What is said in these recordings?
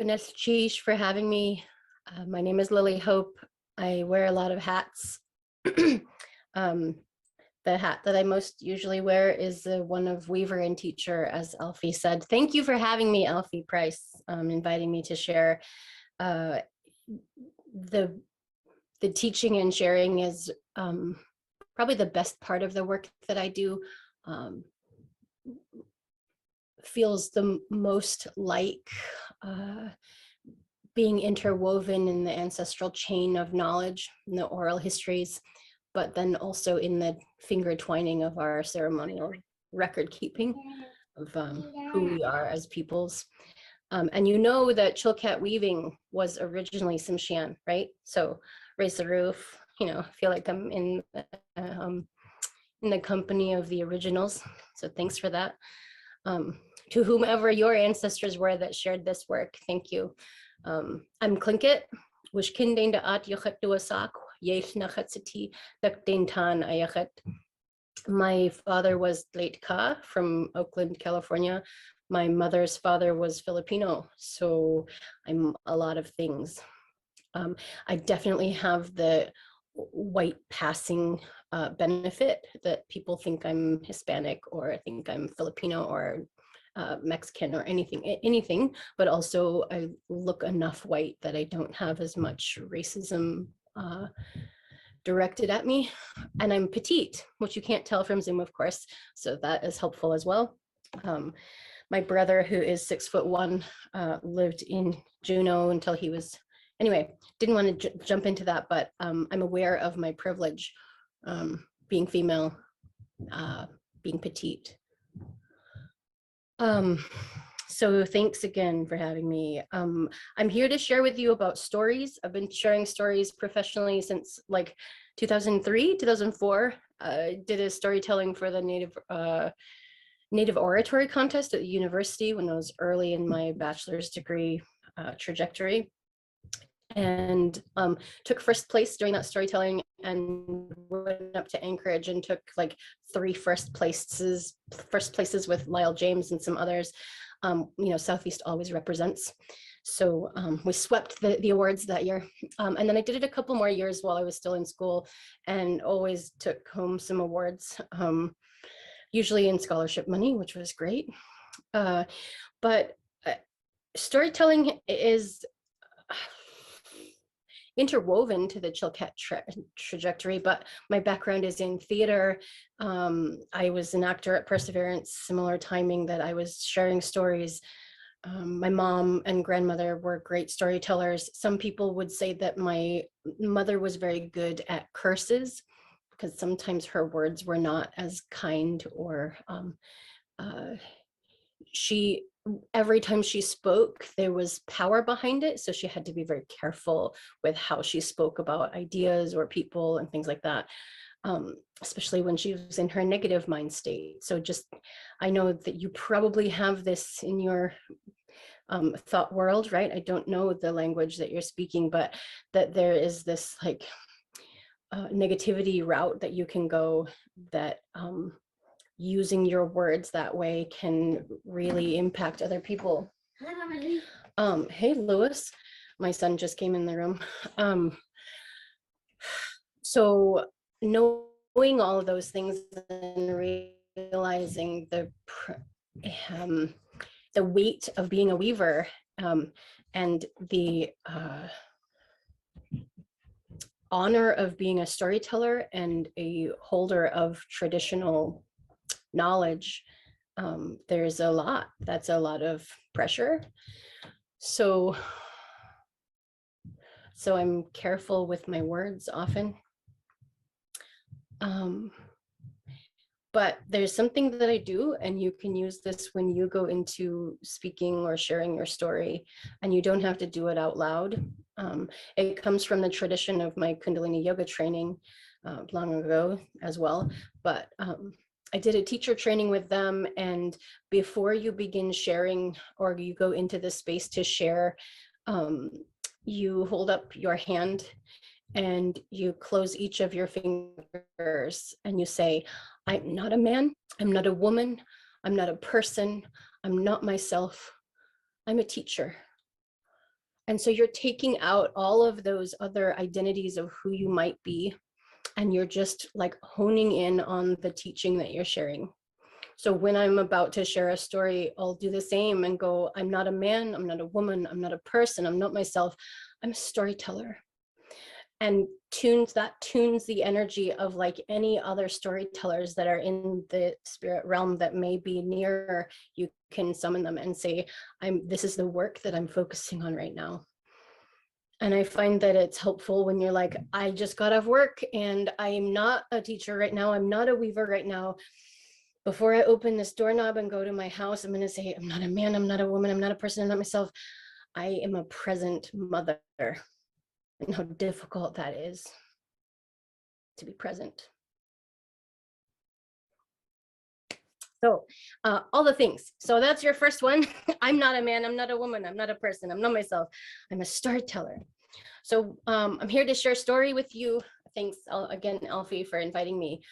Benes Chish for having me. My name is Lily Hope. I wear a lot of hats. The hat that I most usually wear is the one of weaver and teacher, as Alfie said. Thank you for having me, Alfie Price, inviting me to share. The teaching and sharing is probably the best part of the work that I do. Feels the most like being interwoven in the ancestral chain of knowledge, in the oral histories, but then also in the finger twining of our ceremonial record keeping of who we are as peoples. And you know that Chilkat weaving was originally Tsimshian, right? So raise the roof, you know, feel like I'm in the company of the originals. So thanks for that. To whomever your ancestors were that shared this work, thank you. I'm Tlingit, Wishkindin da at yochet duasak, yesh nachatsiti dakdin tan ayachet. My father was Tlingit Ka from Oakland, California. My mother's father was Filipino, so I'm a lot of things. I definitely have the white passing benefit that people think I'm Hispanic or think I'm Filipino or Mexican or anything, but also I look enough white that I don't have as much racism directed at me. And I'm petite, which you can't tell from Zoom, of course, so that is helpful as well. My brother, who is 6'1", lived in Juneau until he was, anyway, didn't want to jump into that, but I'm aware of my privilege, being female, being petite. So thanks again for having me. I'm here to share with you about stories. I've been sharing stories professionally since like 2003, 2004. I did a storytelling for the Native Oratory Contest at the university when I was early in my bachelor's degree trajectory, and took first place during that storytelling and went up to Anchorage and took like 3 first places with Lyle James and some others. You know, Southeast always represents. So we swept the awards that year. And then I did it a couple more years while I was still in school and always took home some awards, usually in scholarship money, which was great. But storytelling is interwoven to the Chilkat trajectory, but my background is in theater. I was an actor at Perseverance, similar timing that I was sharing stories. My mom and grandmother were great storytellers. Some people would say that my mother was very good at curses because sometimes her words were not as kind, or every time she spoke, there was power behind it. So she had to be very careful with how she spoke about ideas or people and things like that, especially when she was in her negative mind state. So just, I know that you probably have this in your thought world, right? I don't know the language that you're speaking, but that there is this like negativity route that you can go, that using your words that way can really impact other people. Hey, Lewis, my son just came in the room. So knowing all of those things and realizing the weight of being a weaver, and the honor of being a storyteller and a holder of traditional knowledge, there's that's a lot of pressure. So I'm careful with my words often. But there's something that I do, and you can use this when you go into speaking or sharing your story, and you don't have to do it out loud. It comes from the tradition of my Kundalini yoga training long ago as well. But I did a teacher training with them, and before you begin sharing or you go into the space to share, you hold up your hand and you close each of your fingers and you say, I'm not a man, I'm not a woman, I'm not a person, I'm not myself, I'm a teacher. And so you're taking out all of those other identities of who you might be, and you're just like honing in on the teaching that you're sharing. So when I'm about to share a story, I'll do the same and go, I'm not a man, I'm not a woman, I'm not a person, I'm not myself, I'm a storyteller. And tunes the energy of like any other storytellers that are in the spirit realm that may be near. You can summon them and say, this is the work that I'm focusing on right now. And I find that it's helpful when you're like, I just got off work and I'm not a teacher right now, I'm not a weaver right now. Before I open this doorknob and go to my house, I'm going to say, I'm not a man, I'm not a woman, I'm not a person, I'm not myself. I am a present mother. And how difficult that is to be present. So all the things. So that's your first one. I'm not a man, I'm not a woman, I'm not a person, I'm not myself. I'm a storyteller. So I'm here to share a story with you. Thanks again, Alfie, for inviting me.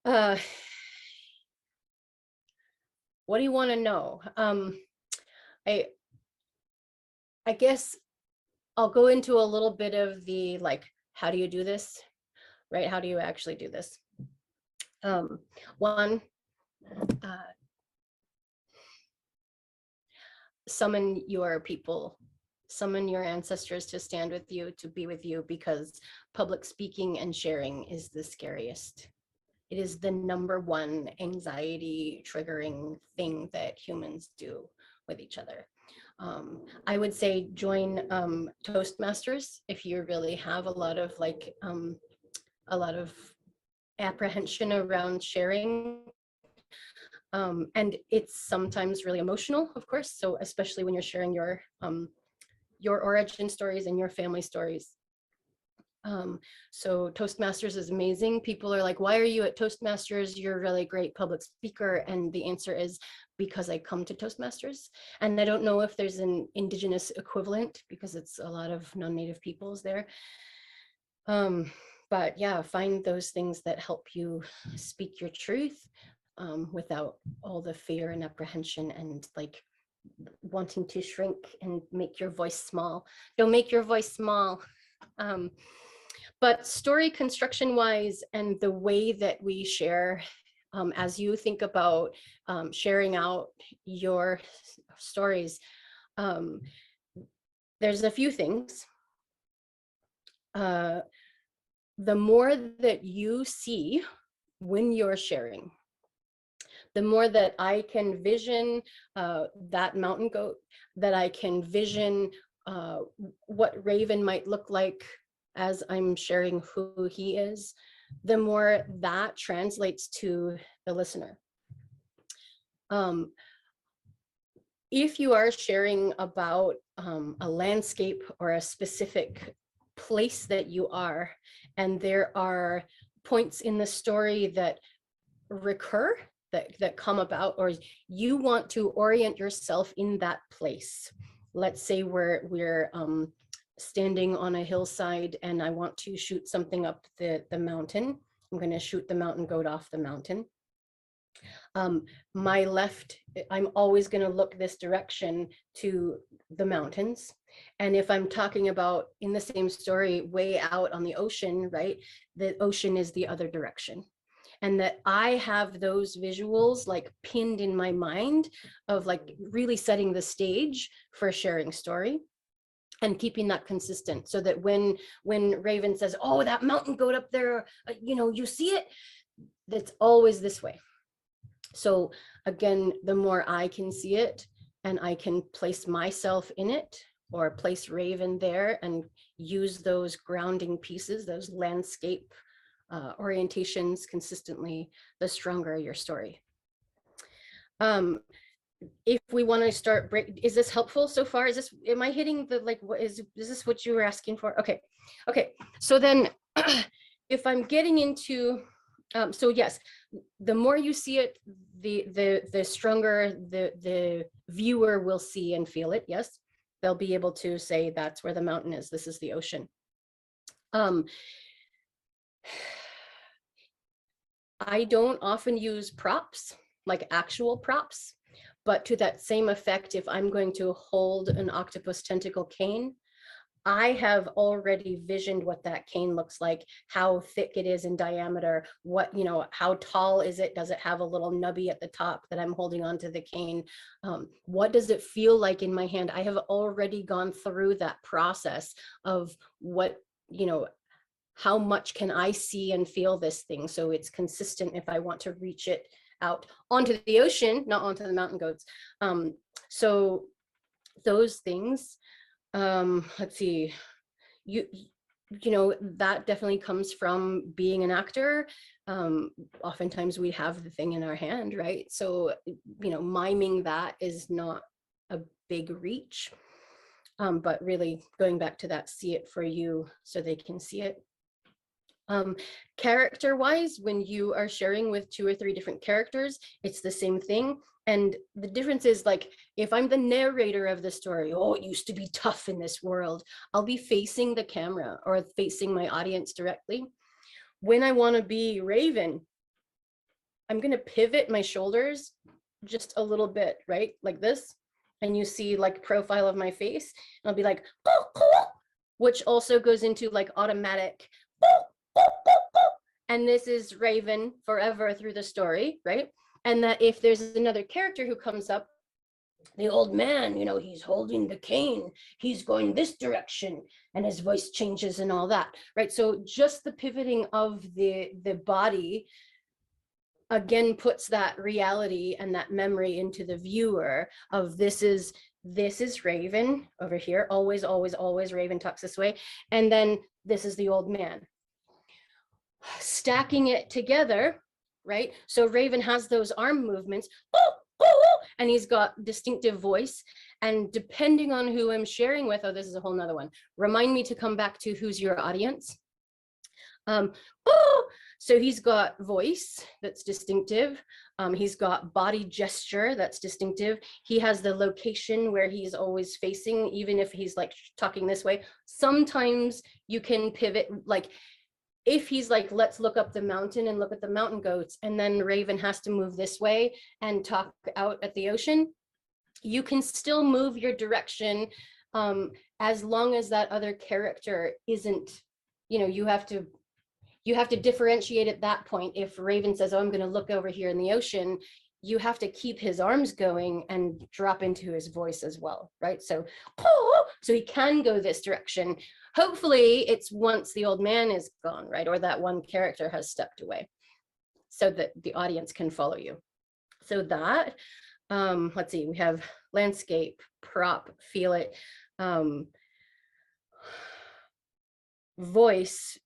What do you want to know? I guess I'll go into a little bit of the like, how do you do this, right? How do you actually do this? One, summon your people, summon your ancestors to stand with you, to be with you, because public speaking and sharing is the scariest. It is the #1 anxiety triggering thing that humans do with each other. I would say join Toastmasters if you really have a lot of like a lot of apprehension around sharing. And it's sometimes really emotional, of course. So especially when you're sharing your origin stories and your family stories. So Toastmasters is amazing. People are like, why are you at Toastmasters? You're a really great public speaker. And the answer is because I come to Toastmasters. And I don't know if there's an Indigenous equivalent because it's a lot of non-native peoples there. But yeah, find those things that help you speak your truth without all the fear and apprehension and like wanting to shrink and make your voice small. Don't make your voice small. But story construction wise and the way that we share, as you think about sharing out your stories, there's a few things. The more that you see when you're sharing, the more that I can vision that mountain goat, that I can vision what Raven might look like as I'm sharing who he is, the more that translates to the listener. If you are sharing about a landscape or a specific place that you are, and there are points in the story that recur, that come about, or you want to orient yourself in that place. Let's say we're standing on a hillside and I want to shoot something up the mountain. I'm going to shoot the mountain goat off the mountain. My left, I'm always going to look this direction to the mountains. And if I'm talking about in the same story way out on the ocean, right, the ocean is the other direction. And that I have those visuals like pinned in my mind of like really setting the stage for sharing story and keeping that consistent, so that when Raven says, oh, that mountain goat up there, you know, you see it, that's always this way. So again, the more I can see it and I can place myself in it or place Raven there and use those grounding pieces, those landscape orientations consistently, the stronger your story. If we want to start is this helpful so far? Is this, am I hitting the, like, what is this what you were asking for? Okay. So then if I'm getting into, so yes, the more you see it, the stronger the viewer will see and feel it. Yes, they'll be able to say, that's where the mountain is, this is the ocean. I don't often use props, like actual props, But to that same effect, if I'm going to hold an octopus tentacle cane, I have already visioned what that cane looks like, how thick it is in diameter, what, you know, how tall is it? Does it have a little nubby at the top that I'm holding onto the cane? What does it feel like in my hand? I have already gone through that process of what, you know, how much can I see and feel this thing so it's consistent if I want to reach it out onto the ocean, not onto the mountain goats. So those things, let's see, you know, that definitely comes from being an actor. Oftentimes we have the thing in our hand, right? So, you know, miming that is not a big reach, but really going back to that, see it for you so they can see it. Character wise, when you are sharing with 2 or 3 different characters, it's the same thing. And the difference is, like, if I'm the narrator of the story, oh, it used to be tough in this world, I'll be facing the camera or facing my audience directly. When I want to be Raven, I'm going to pivot my shoulders just a little bit, right? Like this. And you see like profile of my face. And I'll be like, which also goes into like automatic. And this is Raven forever through the story, right? And that if there's another character who comes up, the old man, you know, he's holding the cane, he's going this direction, and his voice changes and all that, right? So just the pivoting of the body again puts that reality and that memory into the viewer of this is Raven over here, always, always, always Raven talks this way, and then this is the old man. Stacking it together, right? So Raven has those arm movements, and he's got distinctive voice. And depending on who I'm sharing with, oh, this is a whole nother one. Remind me to come back to who's your audience. So he's got voice that's distinctive. He's got body gesture that's distinctive. He has the location where he's always facing, even if he's like talking this way. Sometimes you can pivot, like if he's like, let's look up the mountain and look at the mountain goats, and then Raven has to move this way and talk out at the ocean, you can still move your direction as long as that other character isn't, you know, you have to differentiate at that point. If Raven says, oh, I'm going to look over here in the ocean, you have to keep his arms going and drop into his voice as well, right? So he can go this direction. Hopefully it's once the old man is gone, right? Or that one character has stepped away so that the audience can follow you. So that, let's see, we have landscape, prop, feel it, voice.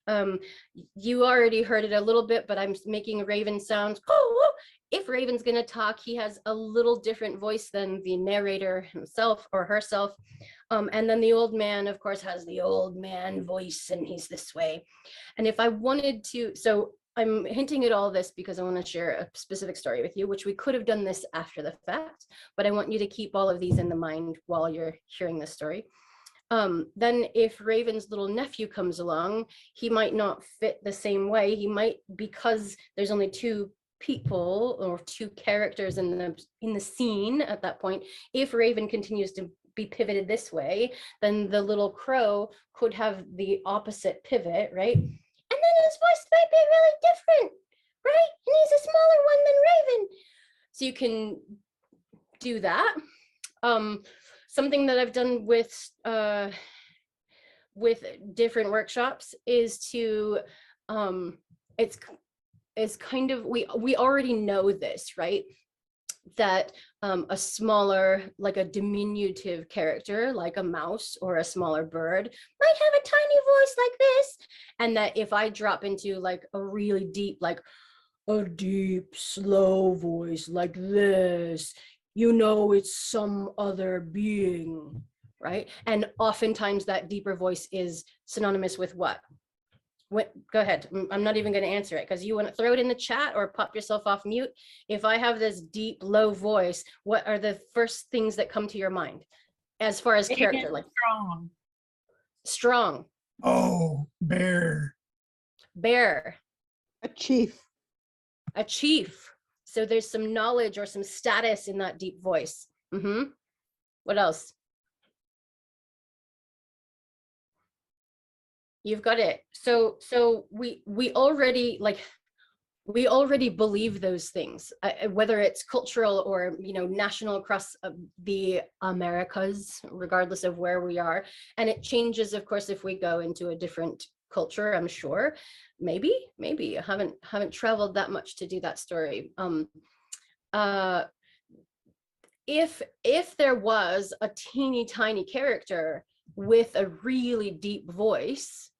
You already heard it a little bit, but I'm making Raven sound. If Raven's going to talk, he has a little different voice than the narrator himself or herself. And then the old man, of course, has the old man voice, and he's this way. And if I wanted to, so I'm hinting at all this because I want to share a specific story with you, which we could have done this after the fact, but I want you to keep all of these in the mind while you're hearing this story. Then if Raven's little nephew comes along, he might not fit the same way. He might, because there's only 2 people or 2 characters in the scene at that point. If Raven continues to be pivoted this way, then the little crow could have the opposite pivot, right? And then his voice might be really different, right? And he's a smaller one than Raven. So you can do that. Something that I've done with different workshops is to, it's kind of, we already know this, right? That a smaller, like a diminutive character, like a mouse or a smaller bird, might have a tiny voice like this. And that if I drop into like a really deep, like a deep, slow voice like this, you know, it's some other being, right? And oftentimes that deeper voice is synonymous with what? Go ahead. I'm not even going to answer it because you want to throw it in the chat or pop yourself off mute. If I have this deep, low voice, what are the first things that come to your mind as far as character? Like strong. Oh, bear. Bear. A chief. A chief. So there's some knowledge or some status in that deep voice. What else? You've got it. So we already we already believe those things, whether it's cultural or national across the Americas, regardless of where we are. And it changes, of course, if we go into a different culture. I'm sure, maybe I haven't traveled that much to do that story. If there was a teeny tiny character with a really deep voice,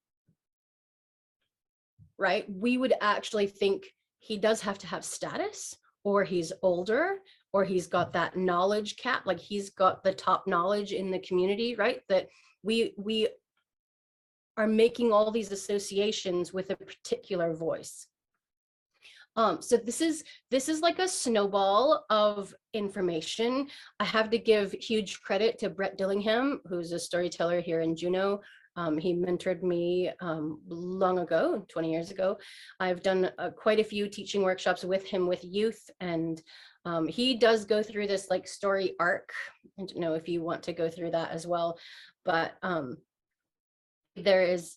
right, we would actually think he does have to have status, or he's older, or he's got that knowledge cap, like he's got the top knowledge in the community, right? That we are making all these associations with a particular voice. So this is like a snowball of information. I have to give huge credit to Brett Dillingham, who's a storyteller here in Juneau. He mentored me long ago, 20 years ago. I've done quite a few teaching workshops with him with youth, and he does go through this like story arc. I don't know if you want to go through that as well, but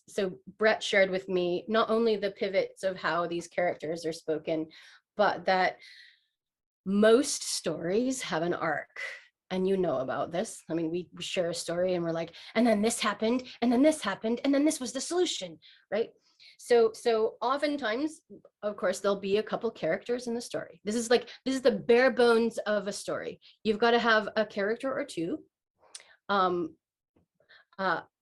so Brett shared with me not only the pivots of how these characters are spoken, but that most stories have an arc. And you know about this. I mean, we share a story and we're like, and then this happened, and then this happened, and then this was the solution, right? So oftentimes, of course, there'll be a couple characters in the story. This is the bare bones of a story. You've got to have a character or two.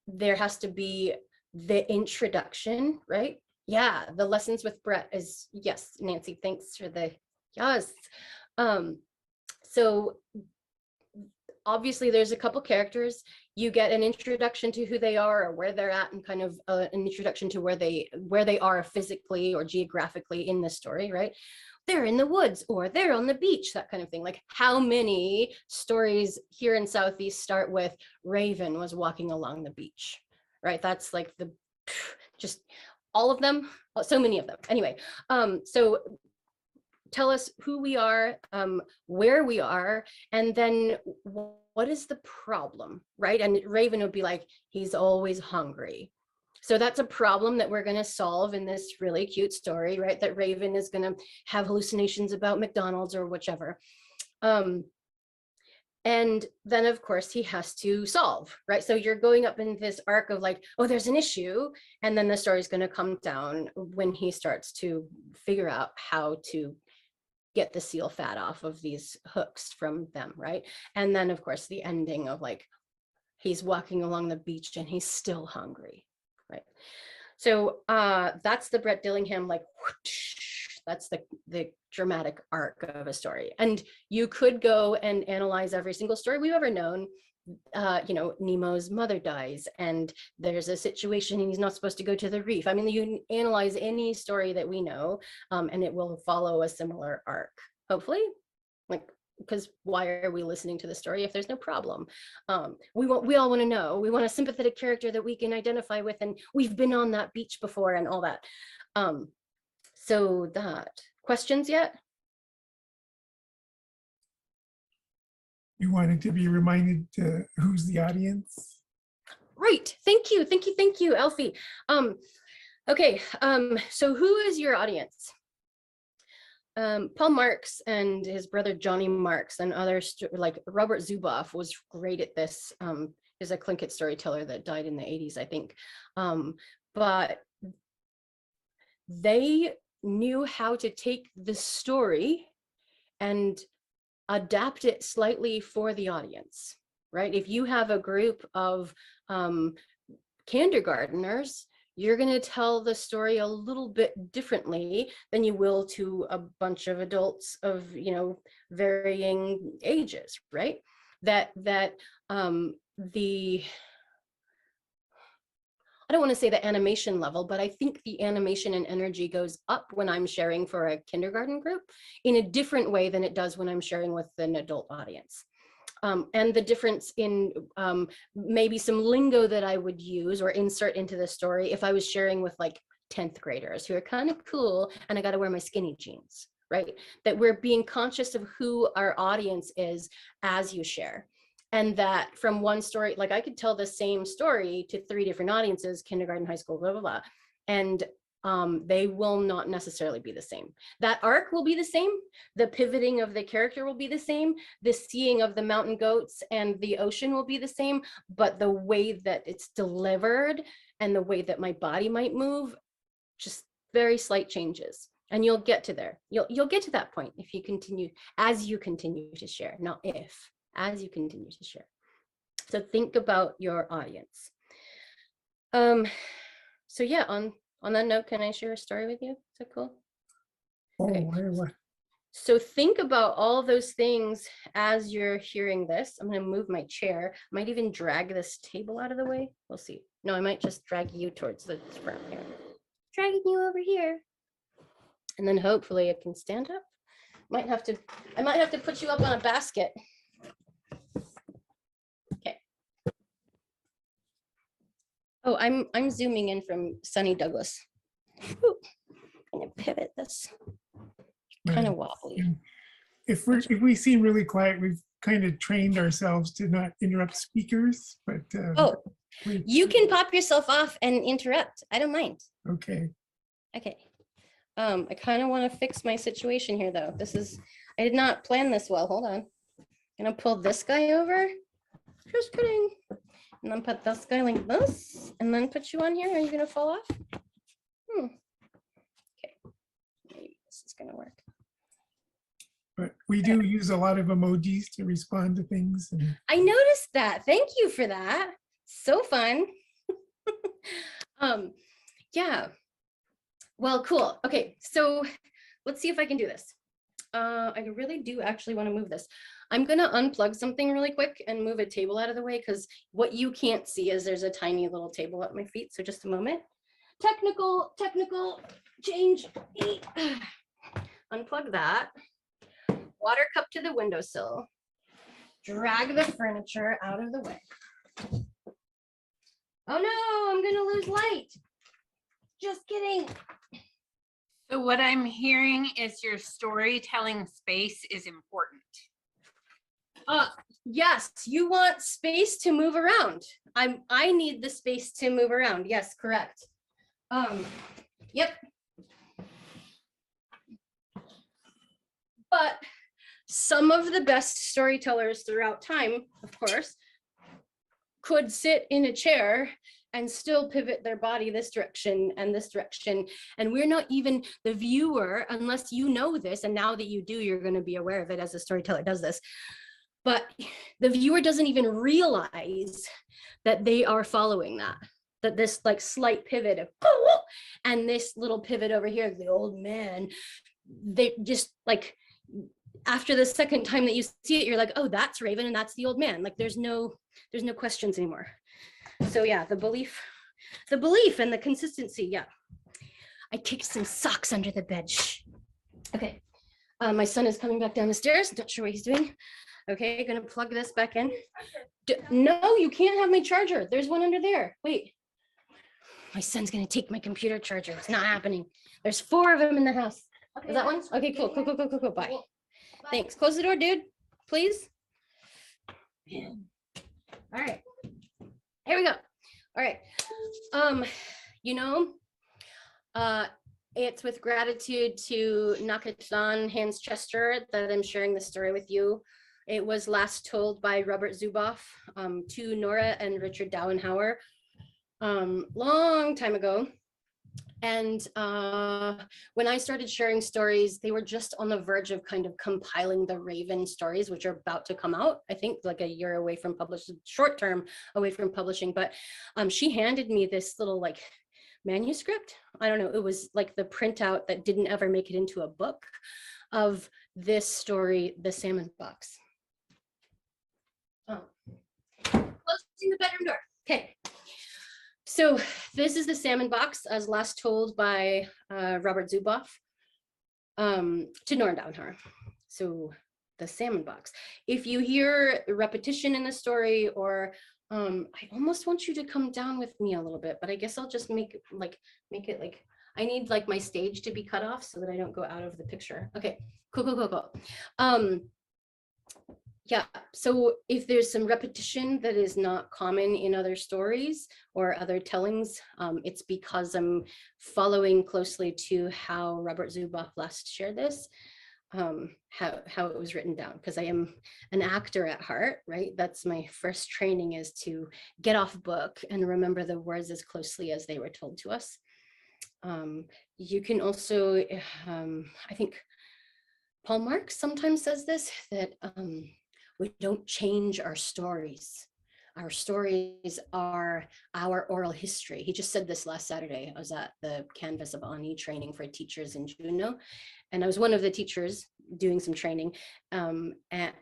There has to be the introduction, right? Yeah, the lessons with Brett is, yes, Nancy, thanks for the yes. So obviously there's a couple characters. You get an introduction to who they are or where they're at, and kind of an introduction to where they are physically or geographically in the story, right? They're in the woods or they're on the beach, that kind of thing. Like, how many stories here in Southeast start with Raven was walking along the beach, right? That's like just all of them, so many of them. Anyway, so tell us who we are, where we are, and then what is the problem, right? And Raven would be like, he's always hungry. So that's a problem that we're going to solve in this really cute story, right? That Raven is going to have hallucinations about McDonald's or whichever. And then, of course, he has to solve, right? So you're going up in this arc of like, oh, there's an issue. And then the story is going to come down when he starts to figure out how to get the seal fat off of these hooks from them, right? And then, of course, the ending of like, he's walking along the beach and he's still hungry. Right. So that's the Brett Dillingham, like, whoosh, that's the dramatic arc of a story. And you could go and analyze every single story we've ever known. Nemo's mother dies and there's a situation and he's not supposed to go to the reef. I mean, you analyze any story that we know, and it will follow a similar arc, hopefully. Like, because why are we listening to the story if there's no problem? We all want to know. We want a sympathetic character that we can identify with, and we've been on that beach before and all that. So that, questions yet? You wanted to be reminded to who's the audience? Right. Thank you, Elfie. Okay. So who is your audience? Paul Marx and his brother Johnny Marx and others, like Robert Zuboff was great at this. Is a Tlingit storyteller that died in the 80s, I think. But they knew how to take the story and adapt it slightly for the audience, right? If you have a group of kindergarteners, you're going to tell the story a little bit differently than you will to a bunch of adults of, varying ages, right? I don't want to say the animation level, but I think the animation and energy goes up when I'm sharing for a kindergarten group in a different way than it does when I'm sharing with an adult audience. And the difference in maybe some lingo that I would use or insert into the story if I was sharing with like 10th graders who are kind of cool and I got to wear my skinny jeans, right? That we're being conscious of who our audience is as you share. And that from one story, like I could tell the same story to 3 different audiences, kindergarten, high school, blah, blah, blah. And they will not necessarily be the same. That arc will be the same. The pivoting of the character will be the same. The seeing of the mountain goats and the ocean will be the same, but the way that it's delivered and the way that my body might move, just very slight changes. And you'll get to there. You'll get to that point if you continue, as you continue to share, not if, as you continue to share. So think about your audience. So yeah, on that note, can I share a story with you? Is that cool? Oh, Okay. what? So think about all those things as you're hearing this. I'm going to move my chair. I might even drag this table out of the way. We'll see. No, I might just drag you towards the front here. Dragging you over here. And then hopefully it can stand up. I might have to put you up on a basket. Okay. Oh, I'm zooming in from sunny Douglas. Ooh, I'm gonna pivot this. Kind of wobbly. If we seem really quiet, we've kind of trained ourselves to not interrupt speakers, but Oh, you can pop yourself off and interrupt. I don't mind. Okay. Okay. I kind of want to fix my situation here though. I did not plan this well. Hold on. I'm gonna pull this guy over. Just kidding. And then put this guy like this, and then put you on here. Are you gonna fall off? Okay. Maybe this is gonna work. But we do use a lot of emojis to respond to things. And I noticed that. Thank you for that. So fun. Yeah. Well, cool. Okay, so let's see if I can do this. I really do actually want to move this. I'm gonna unplug something really quick and move a table out of the way, because what you can't see is there's a tiny little table at my feet. So just a moment. Technical change. Unplug that. Water cup to the windowsill. Drag the furniture out of the way. Oh no, I'm gonna lose light. Just kidding. So what I'm hearing is your storytelling space is important. Yes, you want space to move around. I need the space to move around. Yes, correct. Yep. But some of the best storytellers throughout time, of course, could sit in a chair and still pivot their body this direction and this direction. And we're not even the viewer, unless you know this, and now that you do, you're going to be aware of it as a storyteller does this. But the viewer doesn't even realize that they are following that this like slight pivot of, and this little pivot over here, the old man, they just like, after the second time that you see it, you're like, oh, that's Raven and that's the old man. Like there's no questions anymore. So yeah, the belief and the consistency. Yeah. I kicked some socks under the bed. Shh. Okay. My son is coming back down the stairs. Not sure what he's doing. Okay, gonna plug this back in. No, you can't have my charger. There's one under there. Wait. My son's gonna take my computer charger. It's not happening. There's 4 of them in the house. Okay, is that one? Okay, cool. Bye. Thanks. Close the door, dude. Please. All right. Here we go. All right. It's with gratitude to Nakatan Hans Chester that I'm sharing this story with you. It was last told by Robert Zuboff to Nora and Richard Dauenhauer long time ago. And when I started sharing stories, they were just on the verge of kind of compiling the Raven stories, which are about to come out, I think like a year away from publishing, short term away from publishing. But she handed me this little like manuscript. I don't know, it was like the printout that didn't ever make it into a book of this story, The Salmon Box. Oh. Closing the bedroom door. Okay. So this is The Salmon Box as last told by Robert Zuboff to Nora Dauenhauer. So The Salmon Box. If you hear repetition in the story, or I almost want you to come down with me a little bit, but I guess I'll just make it like I need like my stage to be cut off so that I don't go out of the picture. Okay, cool. Yeah, so if there's some repetition that is not common in other stories or other tellings, it's because I'm following closely to how Robert Zuboff last shared this, how it was written down, because I am an actor at heart, right? That's my first training, is to get off book and remember the words as closely as they were told to us. You can also, I think Paul Marx sometimes says this, that we don't change our stories. Our stories are our oral history. He just said this last Saturday. I was at the Canvas of Ani training for teachers in Juneau, and I was one of the teachers doing some training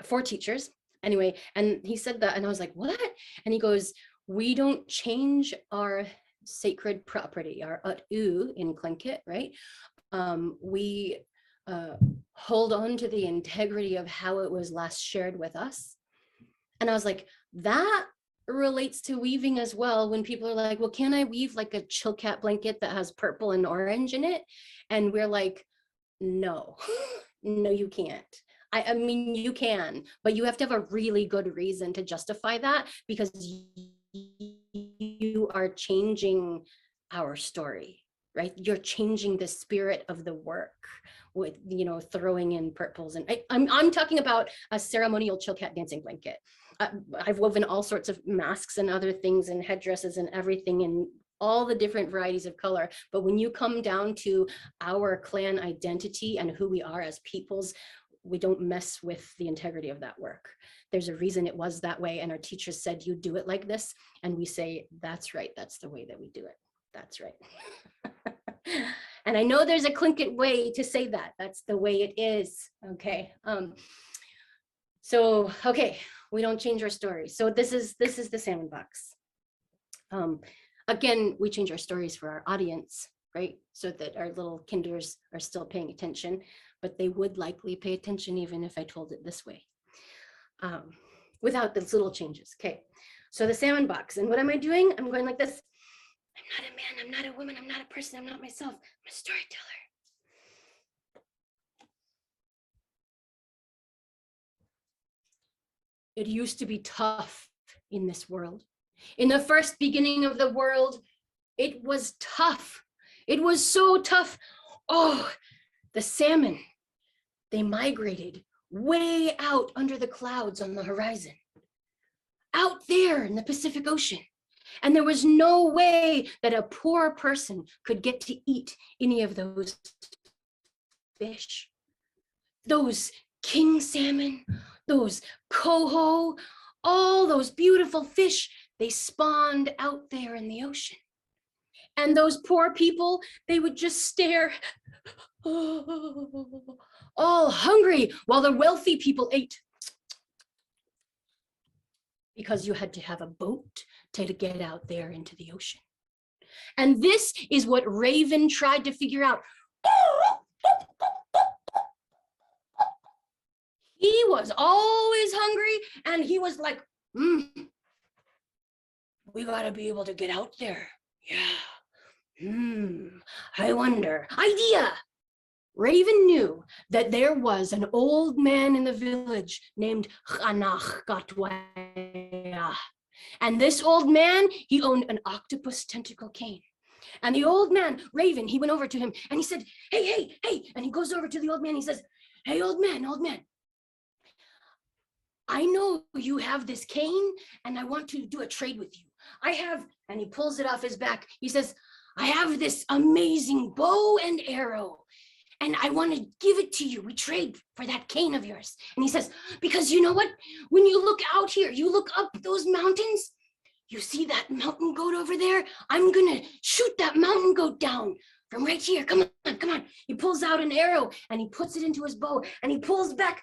for teachers. Anyway, and he said that, and I was like, what? And he goes, we don't change our sacred property, our ut'u in Tlingit, right? We hold on to the integrity of how it was last shared with us. And I was like, that relates to weaving as well. When people are like, well, can I weave like a chilkat blanket that has purple and orange in it? And we're like, no, no, you can't. I mean, you can, but you have to have a really good reason to justify that, because you are changing our story, right? You're changing the spirit of the work with, you know, throwing in purples. And I'm talking about a ceremonial chilkat dancing blanket. I've woven all sorts of masks and other things and headdresses and everything in all the different varieties of color. But when you come down to our clan identity and who we are as peoples, we don't mess with the integrity of that work. There's a reason it was that way. And our teachers said, you do it like this. And we say, that's right. That's the way that we do it. That's right. And I know there's a Tlingit way to say that. That's the way it is. Okay. So, okay, we don't change our stories. So this is the salmon box. Again, we change our stories for our audience, right? So that our little kinders are still paying attention, but they would likely pay attention even if I told it this way, without those little changes. Okay, so the salmon box. And what am I doing? I'm going like this. I'm not a man, I'm not a woman, I'm not a person, I'm not myself, I'm a storyteller. It used to be tough in this world. In the first beginning of the world, it was tough. It was so tough. Oh, the salmon, they migrated way out under the clouds on the horizon, out there in the Pacific Ocean. And there was no way that a poor person could get to eat any of those fish. Those king salmon, those coho, all those beautiful fish, they spawned out there in the ocean. And those poor people, they would just stare, all hungry, while the wealthy people ate. Because you had to have a boat to get out there into the ocean. And this is what Raven tried to figure out. He was always hungry, and he was like, we gotta be able to get out there. Yeah. I wonder. Idea. Raven knew that there was an old man in the village named Chanach Gatwaya. And this old man, he owned an octopus tentacle cane. And the old man, Raven, he went over to him and he said, hey. And he goes over to the old man. He says, hey, old man. I know you have this cane and I want to do a trade with you. I have, and he pulls it off his back. He says, I have this amazing bow and arrow and I want to give it to you. We trade for that cane of yours. And he says, because you know what? When you look out here, you look up those mountains, you see that mountain goat over there? I'm going to shoot that mountain goat down from right here. Come on. He pulls out an arrow and he puts it into his bow and he pulls back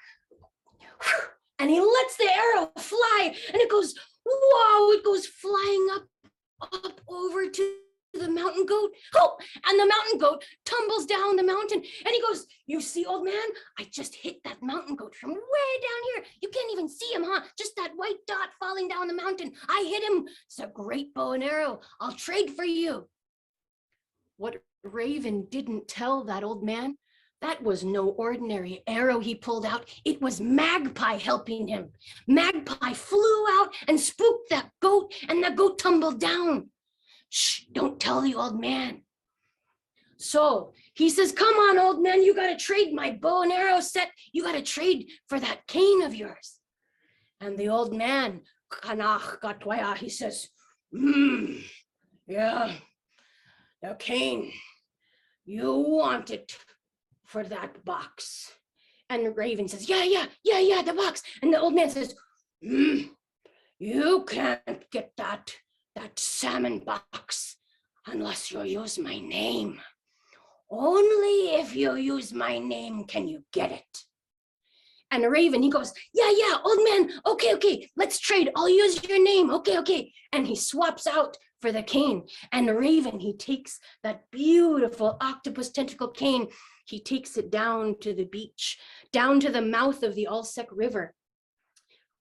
and he lets the arrow fly and it goes, whoa, it goes flying up over to the mountain goat. Oh, and the mountain goat tumbles down the mountain and he goes, you see, old man, I just hit that mountain goat from way down here. You can't even see him, huh? Just that white dot falling down the mountain. I hit him. It's a great bow and arrow. I'll trade for you. What Raven didn't tell that old man. That was no ordinary arrow he pulled out. It was Magpie helping him. Magpie flew out and spooked that goat, and the goat tumbled down. Shh, don't tell the old man. So he says, come on, old man, you got to trade my bow and arrow set. You got to trade for that cane of yours. And the old man, he says, yeah, the cane, you want it for that box. And Raven says, yeah, the box. And the old man says, you can't get that salmon box unless you use my name. Only if you use my name can you get it. And Raven, he goes, yeah, old man, okay, let's trade. I'll use your name, okay. And he swaps out for the cane. And Raven, he takes that beautiful octopus tentacle cane. He takes it down to the beach, down to the mouth of the Alsek River.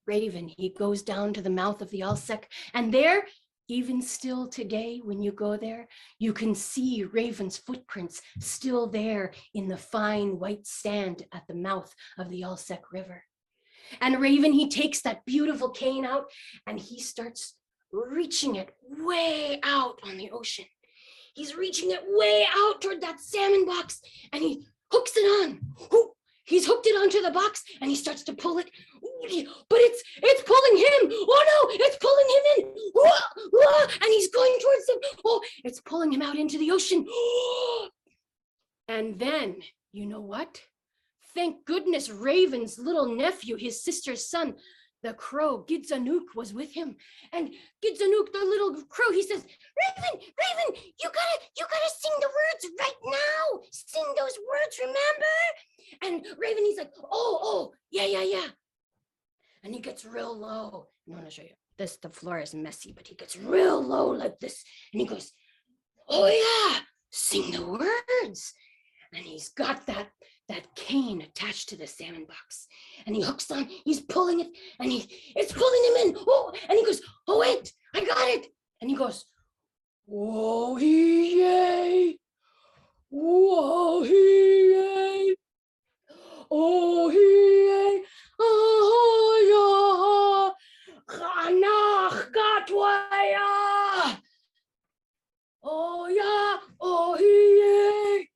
Raven, he goes down to the mouth of the Alsek, and there, even still today, when you go there, you can see Raven's footprints still there in the fine white sand at the mouth of the Alsek River. And Raven, he takes that beautiful cane out and he starts reaching it way out on the ocean. He's reaching it way out toward that salmon box and he hooks it on. He's hooked it onto the box and he starts to pull it, but it's pulling him. Oh no, it's pulling him in. And he's going towards him. Oh, it's pulling him out into the ocean. And then, you know what? Thank goodness Raven's little nephew, his sister's son, the crow, Gidzanook, was with him. And Gidzanook, the little crow, he says, Raven, you gotta sing the words right now. Sing those words, remember? And Raven, he's like, oh, yeah. And he gets real low. I want to show you this. The floor is messy, but he gets real low like this. And he goes, oh yeah, sing the words. And he's got that cane attached to the salmon box. And he hooks on, he's pulling it, and it's pulling him in. Oh, and he goes, oh wait, I got it. And he goes, whoa, yay. Whoa, yay. Oh, yay. Oh, yeah. Chanach Gatwaya. Oh, yeah. Oh, yay.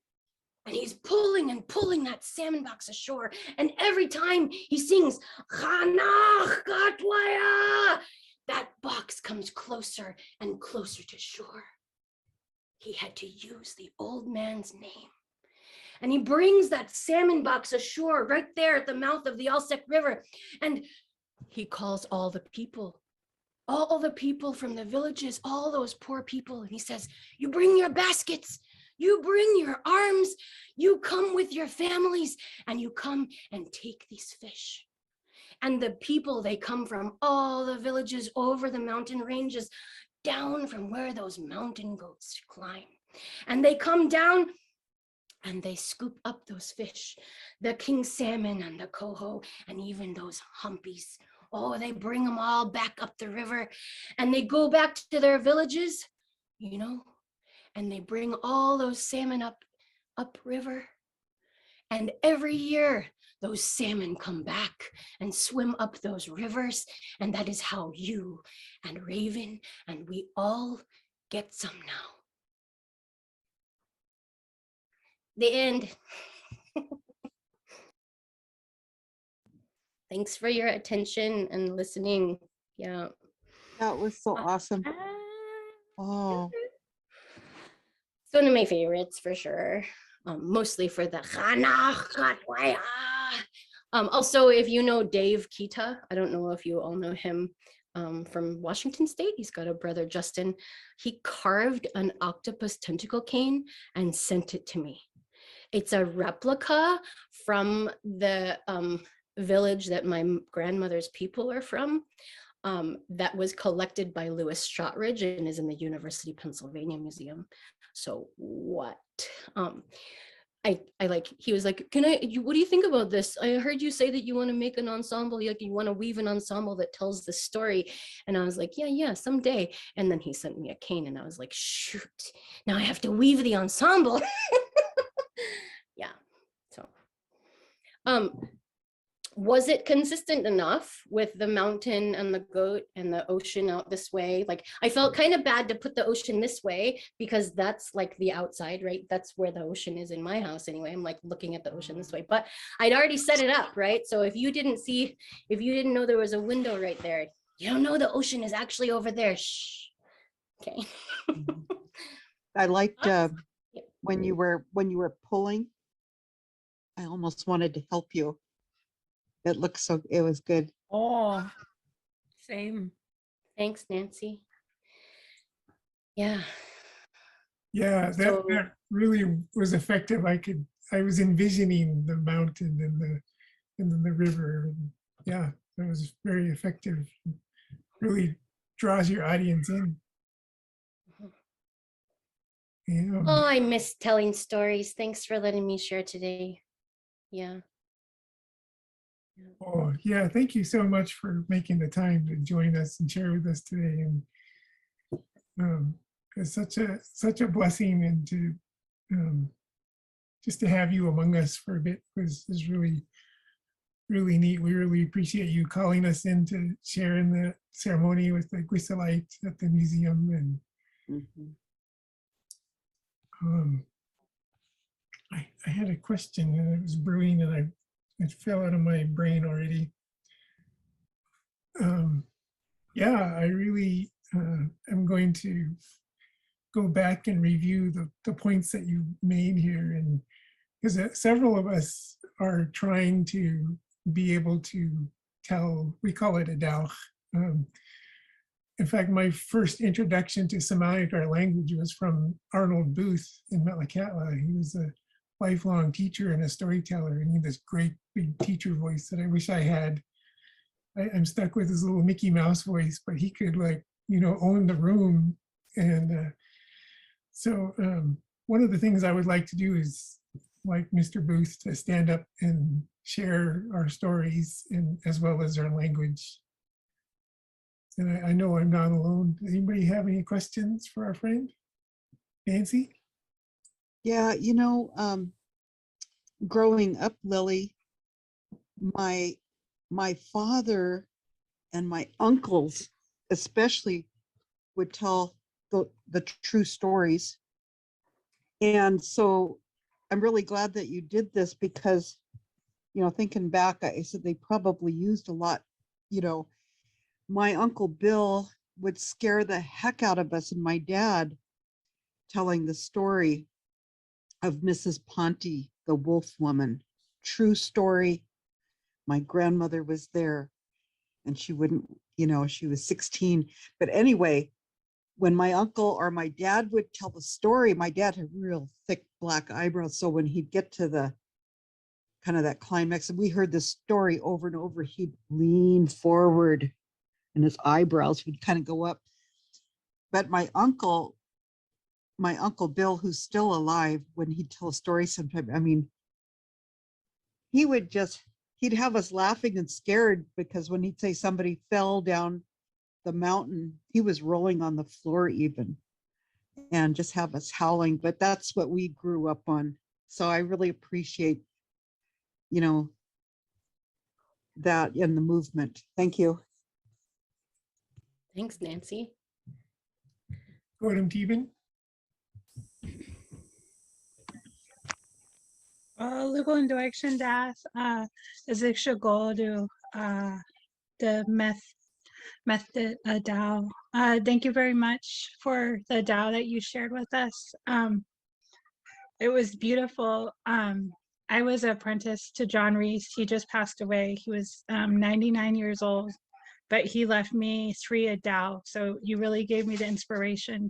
And he's pulling and pulling that salmon box ashore. And every time he sings, Chanach Gatwaya, that box comes closer and closer to shore. He had to use the old man's name. And he brings that salmon box ashore right there at the mouth of the Alsek River. And he calls all the people from the villages, all those poor people. And he says, you bring your baskets, you bring your arms, you come with your families, and you come and take these fish. And the people, they come from all the villages over the mountain ranges, down from where those mountain goats climb. And they come down and they scoop up those fish, the king salmon and the coho, and even those humpies. Oh, they bring them all back up the river and they go back to their villages, you know, and they bring all those salmon up river. And every year, those salmon come back and swim up those rivers. And that is how you and Raven and we all get some now. The end. Thanks for your attention and listening. Yeah. That was so awesome. Oh, It's one of my favorites for sure. Mostly for the also, if you know Dave Kita, I don't know if you all know him from Washington State. He's got a brother, Justin. He carved an octopus tentacle cane and sent it to me. It's a replica from the village that my grandmother's people are from. That was collected by Louis Shotridge and is in the University of Pennsylvania Museum. So what? I like, he was like, what do you think about this? I heard you say that you want to make an ensemble, like you want to weave an ensemble that tells the story. And I was like, yeah, someday. And then he sent me a cane and I was like, shoot, now I have to weave the ensemble. Yeah, so. Was it consistent enough with the mountain and the goat and the ocean out this way? Like, I felt kind of bad to put the ocean this way because that's like the outside, right? That's where the ocean is in my house anyway. I'm like looking at the ocean this way, but I'd already set it up, right? So if you didn't know there was a window right there, you don't know the ocean is actually over there. Shh. Okay. I liked Yeah. when you were pulling. I almost wanted to help you. It was good. Oh, same. Thanks, Nancy. Yeah. Yeah, So- that really was effective. I was envisioning the mountain and then the river. And yeah, that was very effective. Really draws your audience in. Yeah. Oh, I miss telling stories. Thanks for letting me share today. Yeah. Oh, yeah. Thank you so much for making the time to join us and share with us today. And it's such a blessing, and to just to have you among us for a bit is really neat. We really appreciate you calling us in to share in the ceremony with the Gwisalite at the museum. And Mhm. I had a question and it was brewing and it fell out of my brain already. Yeah, I really am going to go back and review the points that you made here, and because several of us are trying to be able to tell, we call it a Dao. In fact, my first introduction to Sm'algya, our language, was from Arnold Booth in Metlakatla. He was a lifelong teacher and a storyteller, and he had this great big teacher voice that I wish I had. I'm stuck with his little Mickey Mouse voice, but he could, like, own the room. And so one of the things I would like to do is, like Mr. Booth, to stand up and share our stories and as well as our language. And I know I'm not alone. Does anybody have any questions for our friend, Nancy? Yeah, growing up, Lily, my father and my uncles especially would tell the true stories. And so I'm really glad that you did this because, thinking back, I said they probably used a lot. My Uncle Bill would scare the heck out of us and my dad telling the story of Mrs. Ponte, the wolf woman. True story. My grandmother was there and she wouldn't, she was 16. But anyway, when my uncle or my dad would tell the story, my dad had real thick black eyebrows. So when he'd get to the kind of that climax, and we heard this story over and over, he'd lean forward and his eyebrows would kind of go up. But my uncle Bill, who's still alive, when he'd tell a story sometime, I mean, he'd have us laughing and scared because when he'd say somebody fell down the mountain, he was rolling on the floor even, and just have us howling. But that's what we grew up on. So I really appreciate, that in the movement. Thank you. Thanks, Nancy. Gordon Teben? Lugon direction das is ik should do the method Dao. Thank you very much for the Dao that you shared with us. It was beautiful. I was an apprentice to John Reese. He just passed away. He was 99 years old, but he left me 3 Dao. So you really gave me the inspiration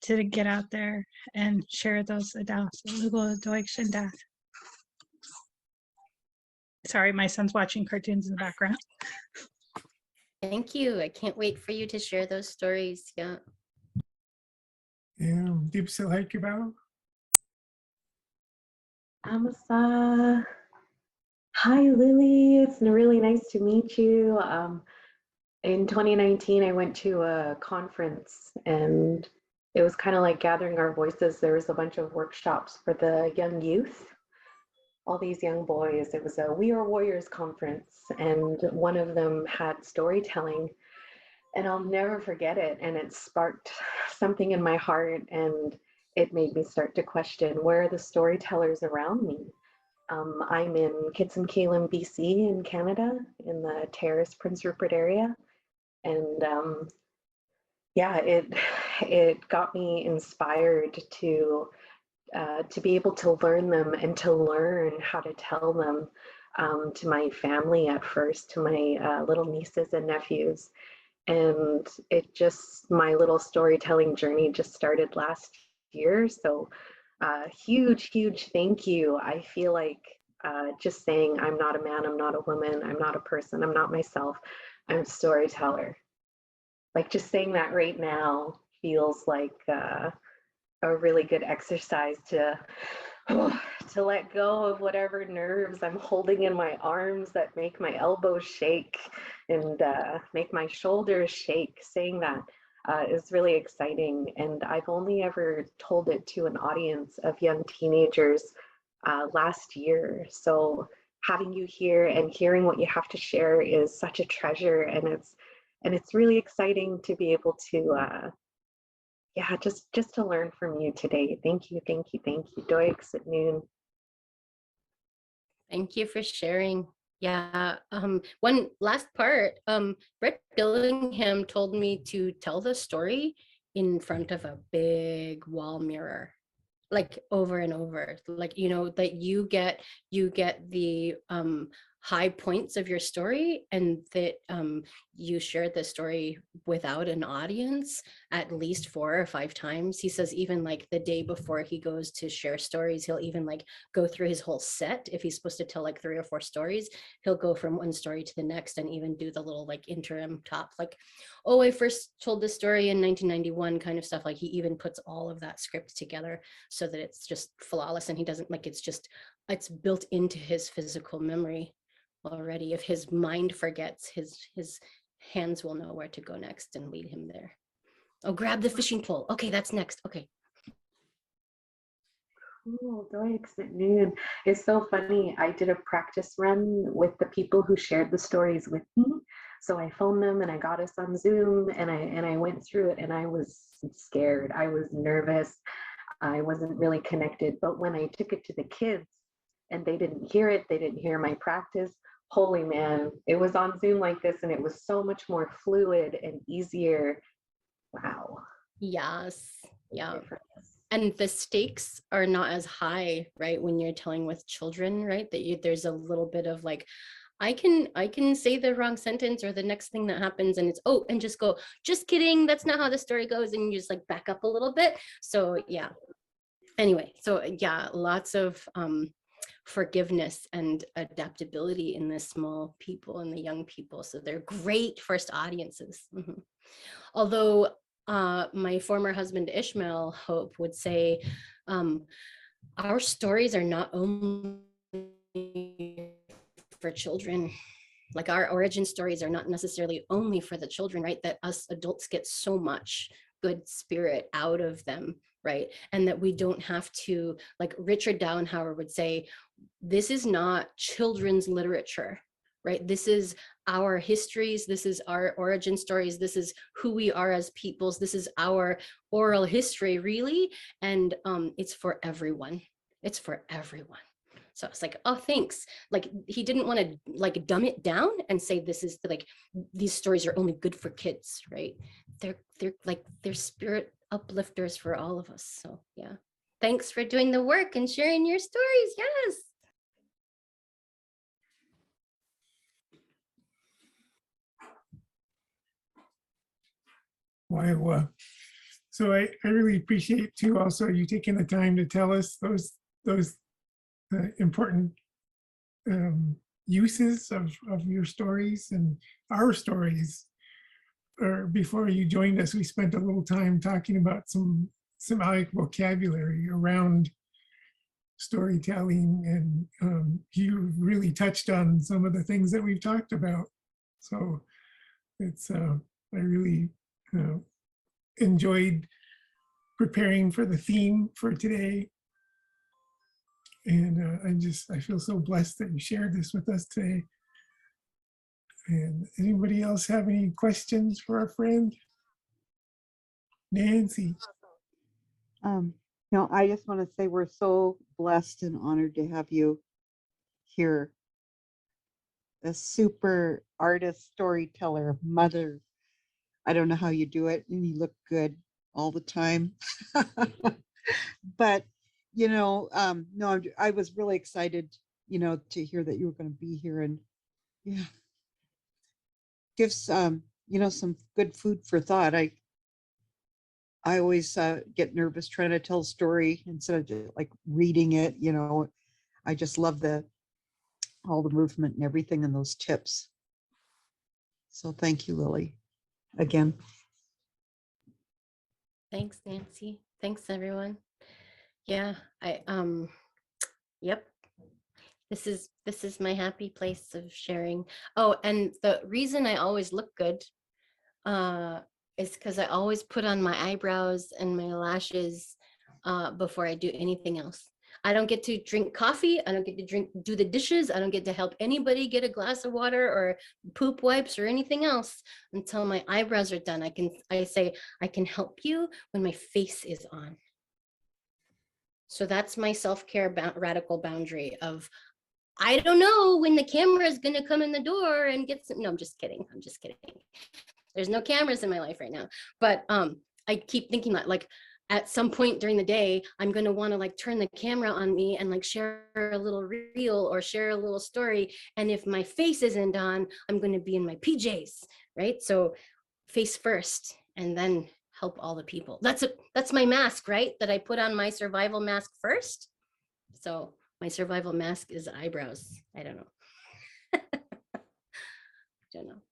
to get out there and share those Dao. So Lugo direction das. Sorry, my son's watching cartoons in the background. Thank you. I can't wait for you to share those stories. Yeah. Yeah, Deep Silhikabao? Amasa. Hi, Lily. It's really nice to meet you. In 2019, I went to a conference and it was kind of like gathering our voices. There was a bunch of workshops for the young youth, all these young boys. It was a We Are Warriors conference, and one of them had storytelling, and I'll never forget it. And it sparked something in my heart, and it made me start to question, where are the storytellers around me? I'm in Kitson-Cailin, BC in Canada, in the Terrace Prince Rupert area. And yeah, it got me inspired to be able to learn them and to learn how to tell them to my family at first, to my little nieces and nephews. And it just, my little storytelling journey just started last year. So huge, huge thank you. I feel like just saying, I'm not a man, I'm not a woman, I'm not a person, I'm not myself, I'm a storyteller. Like just saying that right now feels like a really good exercise to let go of whatever nerves I'm holding in my arms that make my elbows shake and make my shoulders shake. Saying that is really exciting, and I've only ever told it to an audience of young teenagers last year. So having you here and hearing what you have to share is such a treasure, and it's really exciting to be able to yeah, just to learn from you today. Thank you, thank you, thank you. Doix at noon. Thank you for sharing. Yeah, one last part, Brett Billingham told me to tell the story in front of a big wall mirror, like over and over, like, you know, that you get the high points of your story, and that you share the story without an audience at least 4 or 5 times. He says even like the day before he goes to share stories, he'll even like go through his whole set. If he's supposed to tell like 3 or 4 stories, he'll go from one story to the next and even do the little like interim top, like, oh, I first told this story in 1991 kind of stuff. Like he even puts all of that script together so that it's just flawless, and he doesn't like, it's built into his physical memory already. If his mind forgets, his hands will know where to go next and lead him there. Oh, grab the fishing pole. Okay, that's next. Okay. Cool, Doix at noon. It's so funny. I did a practice run with the people who shared the stories with me. So I phoned them and I got us on Zoom, and I went through it, and I was scared. I was nervous. I wasn't really connected. But when I took it to the kids and they didn't hear it, they didn't hear my practice, holy man, it was on Zoom like this, and it was so much more fluid and easier. Wow. Yes. Yeah. And the stakes are not as high, right? When you're telling with children, right? That there's a little bit of like, I can say the wrong sentence or the next thing that happens, and it's, oh, and just go, just kidding, that's not how the story goes, and you just like back up a little bit. So yeah. Anyway, so yeah, lots of forgiveness and adaptability in the small people and the young people. So they're great first audiences. Mm-hmm. Although my former husband Ishmael Hope would say, our stories are not only for children. Like our origin stories are not necessarily only for the children, right? That us adults get so much good spirit out of them, right? And that we don't have to, like Richard Downhauer would say, this is not children's literature, right? This is our histories, this is our origin stories, this is who we are as peoples, this is our oral history, really, and it's for everyone. It's for everyone. So it's like, oh, thanks. Like he didn't want to like dumb it down and say this is like, these stories are only good for kids, right? They're like, they're spirit uplifters for all of us. So yeah. Thanks for doing the work and sharing your stories. Yes. Wow. So I really appreciate too also you taking the time to tell us those important uses of your stories and our stories. Or before you joined us, we spent a little time talking about some Sm'algya vocabulary around storytelling, and you really touched on some of the things that we've talked about. So it's I really enjoyed preparing for the theme for today. And I feel so blessed that you shared this with us today. And anybody else have any questions for our friend? Nancy. No, I just want to say we're so blessed and honored to have you here. A super artist, storyteller, mother. I don't know how you do it, and you look good all the time. But no, I was really excited, to hear that you were going to be here, and yeah, gives some good food for thought. I always get nervous trying to tell a story instead of just like reading it. I just love all the movement and everything and those tips. So thank you, Lily, again. Thanks, Nancy. Thanks, everyone. Yeah, yep. This is my happy place of sharing. Oh, and the reason I always look good is because I always put on my eyebrows and my lashes before I do anything else. I don't get to drink coffee. I don't get to do the dishes. I don't get to help anybody get a glass of water or poop wipes or anything else until my eyebrows are done. I say I can help you when my face is on. So that's my self-care radical boundary of, I don't know when the camera is going to come in the door and get some. No, I'm just kidding. I'm just kidding. There's no cameras in my life right now. But I keep thinking that like at some point during the day, I'm going to want to like turn the camera on me and like share a little reel or share a little story. And if my face isn't on, I'm going to be in my PJs, right? So face first and then help all the people. That's my mask, right? That I put on my survival mask first. So my survival mask is eyebrows. I don't know. I don't know.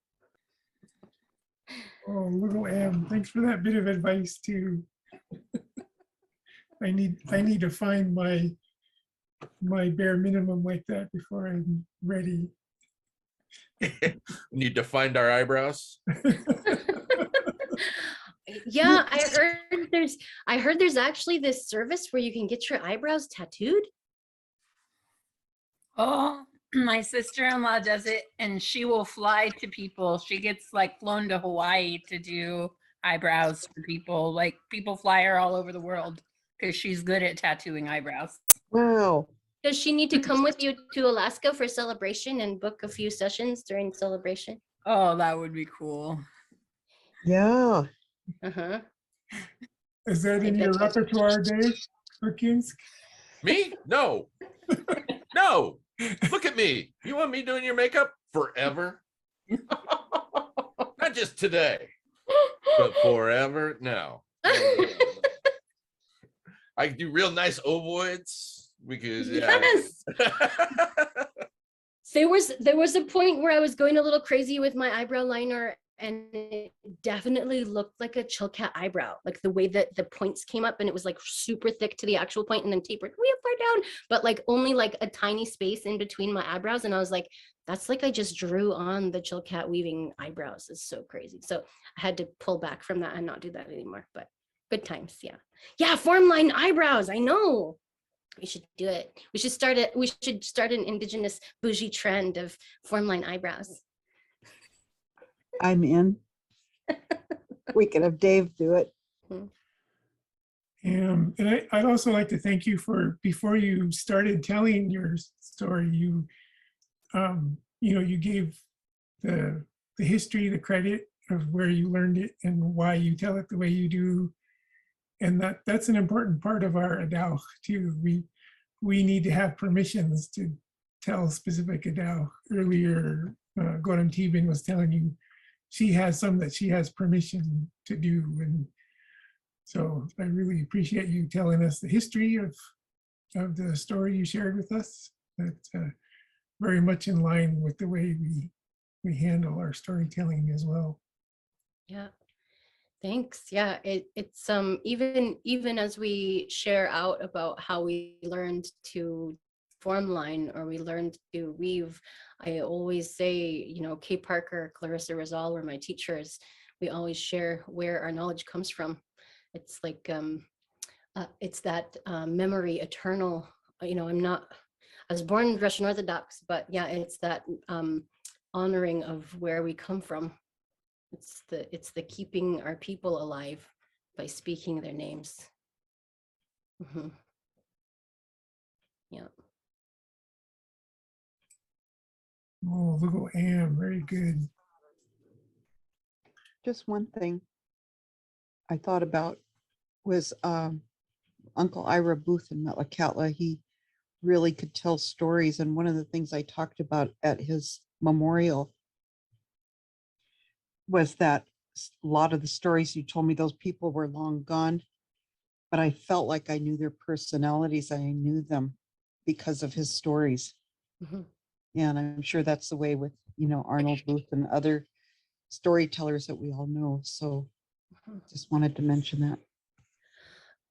Oh, little Em, thanks for that bit of advice too. I need to find my bare minimum like that before I'm ready. Need to find our eyebrows. Yeah, I heard there's actually this service where you can get your eyebrows tattooed. Oh, my sister-in-law does it, and she will fly to people. She gets like flown to Hawaii to do eyebrows for people. Like people fly her all over the world because she's good at tattooing eyebrows. Wow. Does she need to come with you to Alaska for celebration and book a few sessions during celebration? Oh, that would be cool. Yeah. Uh-huh. Is that I in your bet you- repertoire, Dave Perkins? Me? No. No. Look at me. You want me doing your makeup forever? Not just today, but forever. No. I can do real nice ovoids because yeah. Yes. There was a point where I was going a little crazy with my eyebrow liner, and it definitely looked like a Chilkat eyebrow, like the way that the points came up, and it was like super thick to the actual point and then tapered way far down, but like only like a tiny space in between my eyebrows. And I was like, that's like I just drew on the Chilkat weaving eyebrows. It's so crazy. So I had to pull back from that and not do that anymore. But good times, yeah. Yeah, form line eyebrows. I know. We should do it. We should start an indigenous bougie trend of form line eyebrows. I'm in. We could have Dave do it. And I'd also like to thank you for, before you started telling your story, you gave the history, the credit of where you learned it and why you tell it the way you do. And that's an important part of our adao too. We need to have permissions to tell specific adao. Earlier, Godam Tebin was telling you she has some that she has permission to do. And so I really appreciate you telling us the history of the story you shared with us. That's very much in line with the way we handle our storytelling as well. Yeah. Thanks. Yeah, it's even as we share out about how we learned to form line or we learned to weave, I always say, you know, Kay Parker, Clarissa Rizal were my teachers. We always share where our knowledge comes from. It's like it's that memory eternal. You know, I was born Russian Orthodox, but yeah, it's that honoring of where we come from. It's the keeping our people alive by speaking their names. Mhm. Yeah. Oh, little Am, very good. Just one thing I thought about was Uncle Ira Booth in Metlakatla. He really could tell stories. And one of the things I talked about at his memorial was that a lot of the stories you told me, those people were long gone, but I felt like I knew their personalities. I knew them because of his stories. Mhm. And I'm sure that's the way with, you know, Arnold Booth and other storytellers that we all know. So Mhm. just wanted to mention that.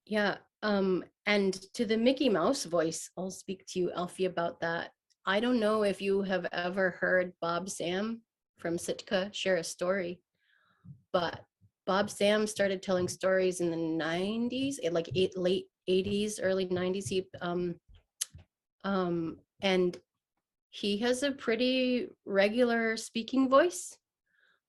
Yeah. And to the Mickey Mouse voice, I'll speak to you, Alfie, about that. I don't know if you have ever heard Bob Sam from Sitka share a story, but Bob Sam started telling stories in the 90s, like late 80s, early 90s. And he has a pretty regular speaking voice.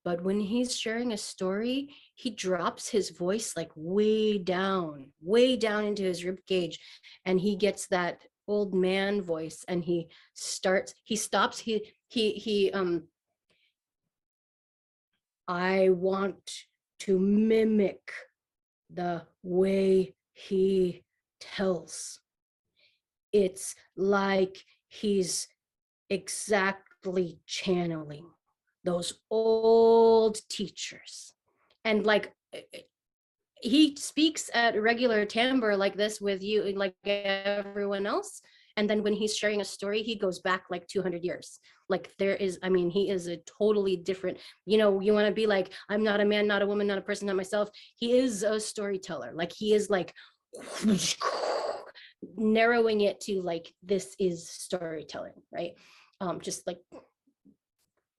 But when he's sharing a story, he drops his voice like way down into his rib cage, and he gets that old man voice, and he stops, I want to mimic the way he tells. It's like he's exactly channeling those old teachers. And like he speaks at regular timbre like this with you, like everyone else. And then when he's sharing a story, he goes back like 200 years. Like there is, I mean, he is a totally different, you know, you want to be like, I'm not a man, not a woman, not a person, not myself. He is a storyteller. Like he is like narrowing it to like, this is storytelling, right? Just like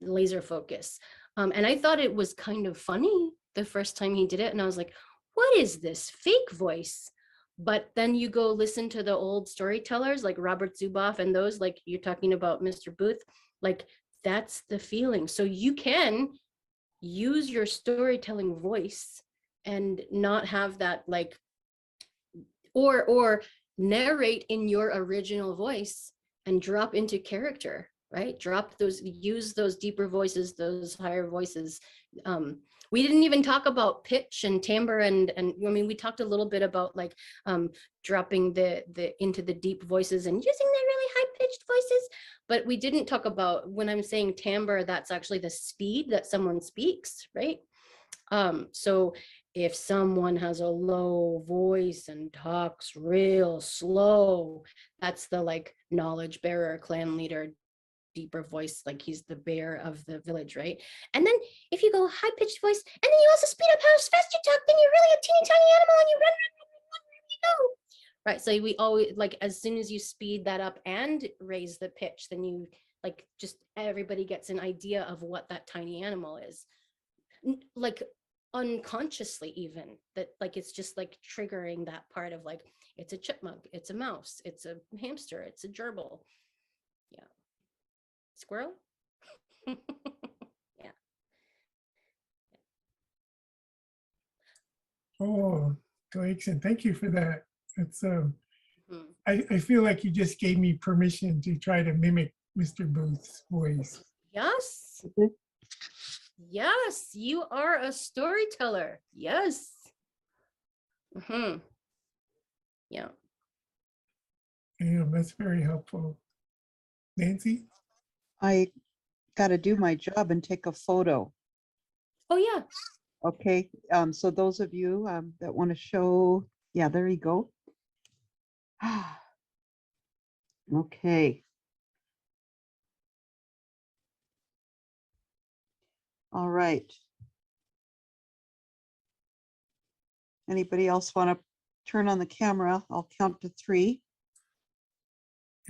laser focus. And I thought it was kind of funny the first time he did it. And I was like, what is this fake voice? But then you go listen to the old storytellers like Robert Zuboff and those, like you're talking about Mr. Booth, like that's the feeling. So you can use your storytelling voice and not have that like, or narrate in your original voice and drop into character, right? Drop those, use those deeper voices, those higher voices. We didn't even talk about pitch and timbre, and I mean, we talked a little bit about like dropping the into the deep voices and using the really high pitched voices, but we didn't talk about, when I'm saying timbre, that's actually the speed that someone speaks, right? So if someone has a low voice and talks real slow, that's the like knowledge bearer, clan leader, deeper voice, like he's the bear of the village, right? And then if you go high pitched voice, and then you also speed up how fast you talk, then you're really a teeny tiny animal and you run, you go. Right. So we always like, as soon as you speed that up and raise the pitch, then you like, just everybody gets an idea of what that tiny animal is. Like unconsciously, even that, like it's just like triggering that part of like, it's a chipmunk, it's a mouse, it's a hamster, it's a gerbil, yeah, squirrel. Yeah. Oh, Gleason, thank you for that. It's Mhm. I feel like you just gave me permission to try to mimic Mr. Booth's voice. Yes, Mhm. yes, you are a storyteller. Yes. Yeah. Yeah, that's very helpful. Nancy? I got to do my job and take a photo. Oh yeah. Okay. So those of you that want to show, yeah, there you go. Okay. All right. Anybody else want to turn on the camera? I'll count to 3.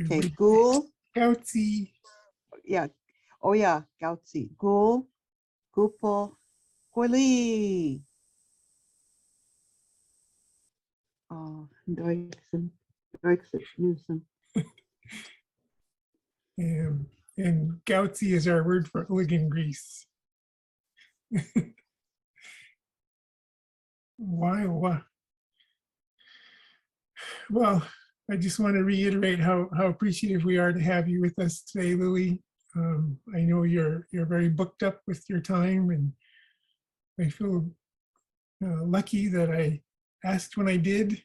Okay, Everybody- Ghoul. Gautsy. Yeah. Oh yeah, Gautsi. Ghoul, Gupal, Gwili. Oh, Doikson, Newsom. And Gautsy is our word for hooligan grease. Why, why? Well, I just want to reiterate how appreciative we are to have you with us today, Lily. I know you're very booked up with your time, and I feel lucky that I asked when I did.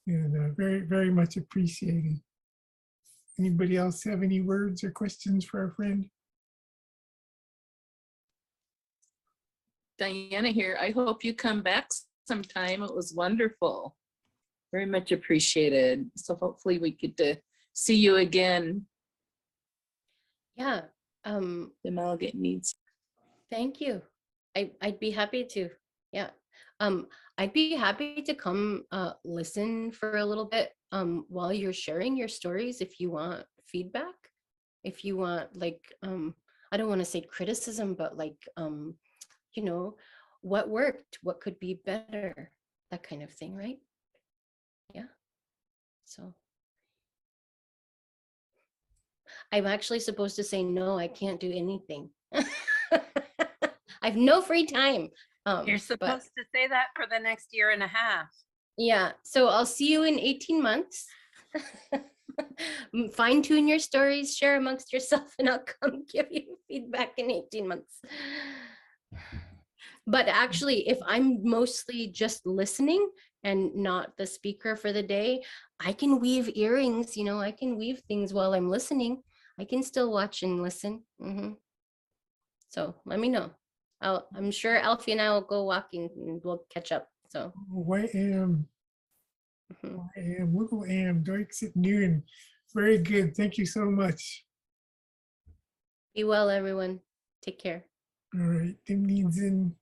And very, very much appreciated. Anybody else have any words or questions for our friend? Diana here. I hope you come back sometime. It was wonderful. Very much appreciated. So hopefully we get to see you again. Yeah. The Sm'algya needs. Thank you. I'd be happy to. Yeah. I'd be happy to come listen for a little bit while you're sharing your stories if you want feedback. If you want like I don't want to say criticism, but like you know, what worked, what could be better, that kind of thing, right? Yeah. So I'm actually supposed to say no, I can't do anything. I have no free time. You're But supposed to say that for the next year and a half. yeah, so I'll see you in 18 months. Fine tune your stories, share amongst yourself, and I'll come give you feedback in 18 months. But actually, if I'm mostly just listening and not the speaker for the day, I can weave earrings, you know, I can weave things while I'm listening. I can still watch and listen. So let me know. I'm sure Alfie and I will go walking and we'll catch up. So YM, little am, Doik's at noon. Very good. Thank you so much. be well, everyone. Take care. All right, Dim needs in.